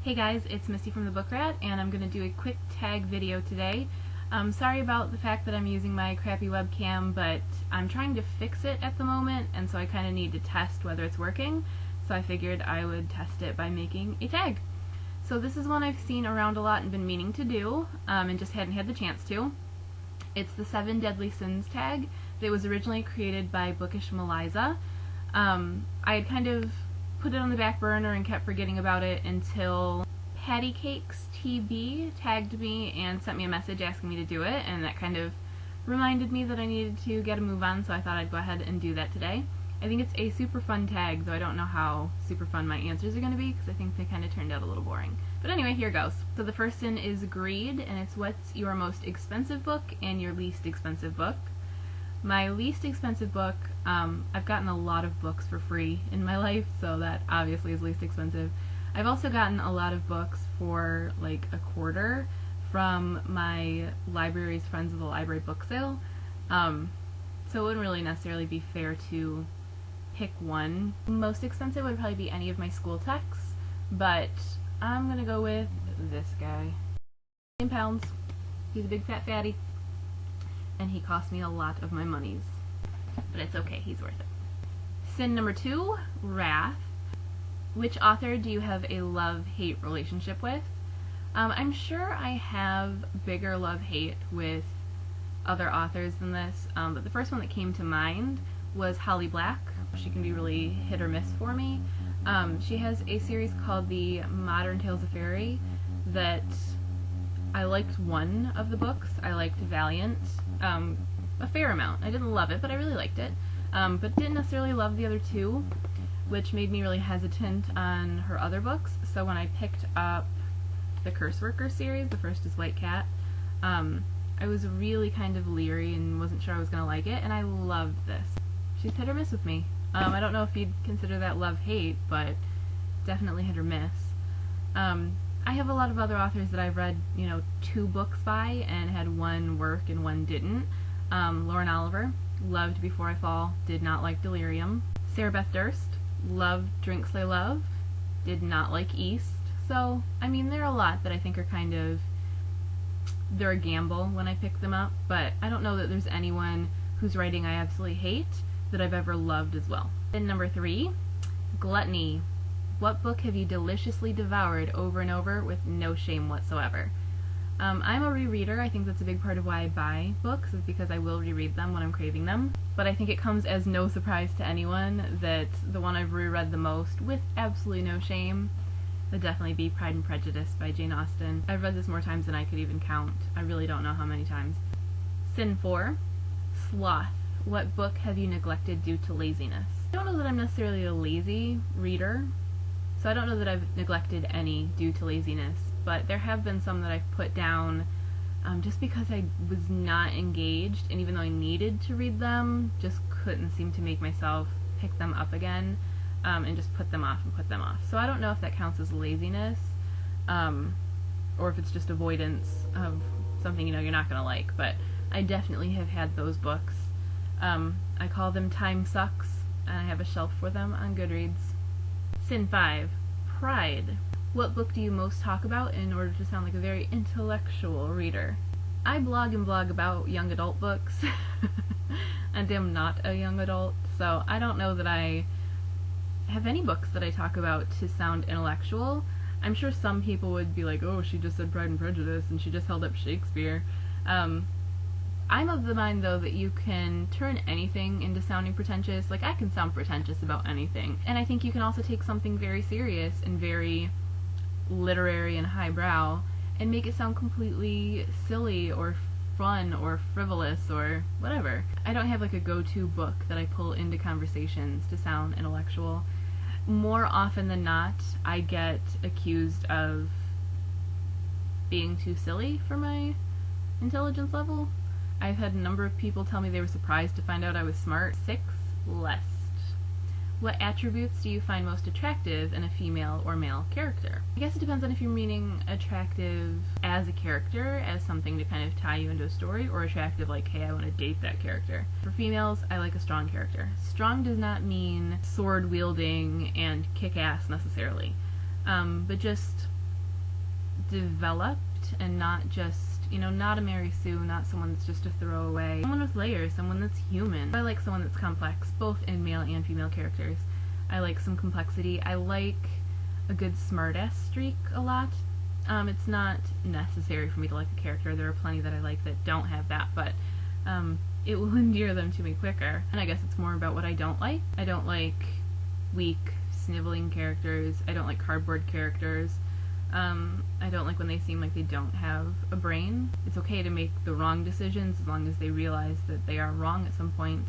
Hey guys, it's Misty from the Book Rat, and I'm going to do a quick tag video today. Sorry about the fact that I'm using my crappy webcam, but I'm trying to fix it at the moment, and so I kind of need to test whether it's working, so I figured I would test it by making a tag. So this is one I've seen around a lot and been meaning to do, and just hadn't had the chance to. It's the 7 Deadly Sins tag that was originally created by Bookish Meliza. I had kind of put it on the back burner and kept forgetting about it until Patty Cakes TB tagged me and sent me a message asking me to do it, and that kind of reminded me that I needed to get a move on, so I thought I'd go ahead and do that today. I think it's a super fun tag, though I don't know how super fun my answers are going to be because I think they kind of turned out a little boring. But anyway, here goes. So the first sin is greed, and it's what's your most expensive book and your least expensive book. My least expensive book, I've gotten a lot of books for free in my life, so that obviously is least expensive. I've also gotten a lot of books for like a quarter from my library's Friends of the Library book sale, so it wouldn't really necessarily be fair to pick one. Most expensive would probably be any of my school texts, but I'm gonna go with this guy. £1,000,000. He's a big fat fatty, and he cost me a lot of my monies. But it's okay, he's worth it. Sin number 2, wrath. Which author do you have a love-hate relationship with? I'm sure I have bigger love-hate with other authors than this, but the first one that came to mind was Holly Black. She can be really hit or miss for me. She has a series called The Modern Tales of Fairy that I liked one of the books. I liked Valiant a fair amount. I didn't love it, but I really liked it. But didn't necessarily love the other two, which made me really hesitant on her other books. So when I picked up the Curse Worker series, the first is White Cat, I was really kind of leery and wasn't sure I was going to like it, and I loved this. She's hit or miss with me. I don't know if you'd consider that love-hate, but definitely hit or miss. I have a lot of other authors that I've read, 2 books by and had one work and one didn't. Lauren Oliver, loved Before I Fall, did not like Delirium. Sarah Beth Durst, loved Drink Slay Love, did not like East. So, I mean, there are a lot that I think are kind of, they're a gamble when I pick them up, but I don't know that there's anyone whose writing I absolutely hate that I've ever loved as well. Then number 3, gluttony. What book have you deliciously devoured over and over with no shame whatsoever? I'm a rereader. I think that's a big part of why I buy books, is because I will reread them when I'm craving them. But I think it comes as no surprise to anyone that the one I've reread the most with absolutely no shame would definitely be Pride and Prejudice by Jane Austen. I've read this more times than I could even count. I really don't know how many times. Sin 4, sloth. What book have you neglected due to laziness? I don't know that I'm necessarily a lazy reader, so I don't know that I've neglected any due to laziness, but there have been some that I've put down just because I was not engaged, and even though I needed to read them, just couldn't seem to make myself pick them up again, and just put them off and put them off. So I don't know if that counts as laziness, or if it's just avoidance of something you're not going to like, but I definitely have had those books. I call them Time Sucks, and I have a shelf for them on Goodreads. Sin 5, pride. What book do you most talk about in order to sound like a very intellectual reader? I blog and blog about young adult books, and am not a young adult, so I don't know that I have any books that I talk about to sound intellectual. I'm sure some people would be like, oh, she just said Pride and Prejudice, and she just held up Shakespeare. I'm of the mind, though, that you can turn anything into sounding pretentious. Like, I can sound pretentious about anything. And I think you can also take something very serious and very literary and highbrow and make it sound completely silly or fun or frivolous or whatever. I don't have like a go-to book that I pull into conversations to sound intellectual. More often than not, I get accused of being too silly for my intelligence level. I've had a number of people tell me they were surprised to find out I was smart. 6, lest. What attributes do you find most attractive in a female or male character? I guess it depends on if you're meaning attractive as a character, as something to kind of tie you into a story, or attractive like, hey, I want to date that character. For females, I like a strong character. Strong does not mean sword wielding and kick ass necessarily, but just developed and not just, not a Mary Sue, not someone that's just a throwaway. Someone with layers, someone that's human. I like someone that's complex, both in male and female characters. I like some complexity. I like a good smartass streak a lot. It's not necessary for me to like a character. There are plenty that I like that don't have that, but it will endear them to me quicker. And I guess it's more about what I don't like. I don't like weak, sniveling characters. I don't like cardboard characters. I don't like when they seem like they don't have a brain. It's okay to make the wrong decisions as long as they realize that they are wrong at some point,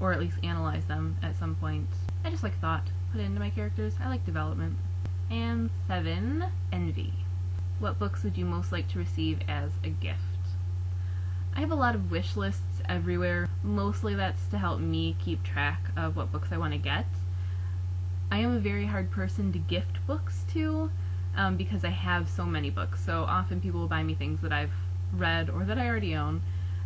or at least analyze them at some point. I just like thought put into my characters. I like development. And 7, envy. What books would you most like to receive as a gift? I have a lot of wish lists everywhere. Mostly that's to help me keep track of what books I want to get. I am a very hard person to gift books to because I have so many books. So often people will buy me things that I've read or that I already own.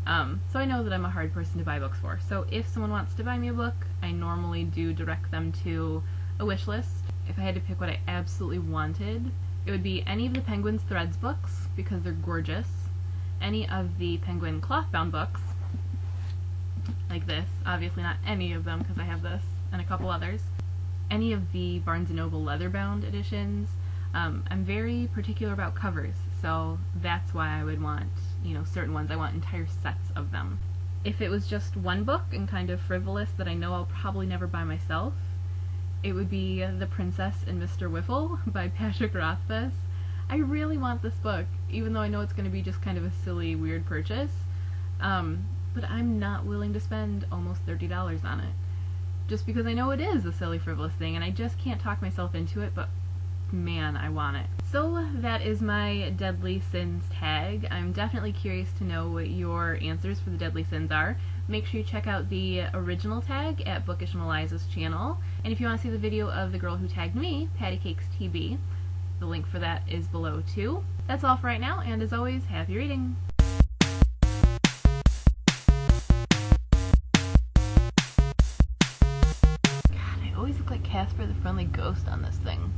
So I know that I'm a hard person to buy books for. So if someone wants to buy me a book, I normally do direct them to a wish list. If I had to pick what I absolutely wanted, it would be any of the Penguin's Threads books because they're gorgeous, any of the Penguin cloth-bound books, like this, obviously not any of them because I have this and a couple others, any of the Barnes & Noble leather-bound editions. I'm very particular about covers, so that's why I would want, certain ones. I want entire sets of them. If it was just one book and kind of frivolous that I know I'll probably never buy myself, it would be The Princess and Mr. Whiffle by Patrick Rothfuss. I really want this book, even though I know it's going to be just kind of a silly, weird purchase, but I'm not willing to spend almost $30 on it. Just because I know it is a silly, frivolous thing, and I just can't talk myself into it, but man, I want it. So that is my Deadly Sins tag. I'm definitely curious to know what your answers for the Deadly Sins are. Make sure you check out the original tag at Bookish Meliza's channel. And if you want to see the video of the girl who tagged me, Patty Cakes TB, the link for that is below too. That's all for right now, and as always, happy reading! God, I always look like Casper the Friendly Ghost on this thing.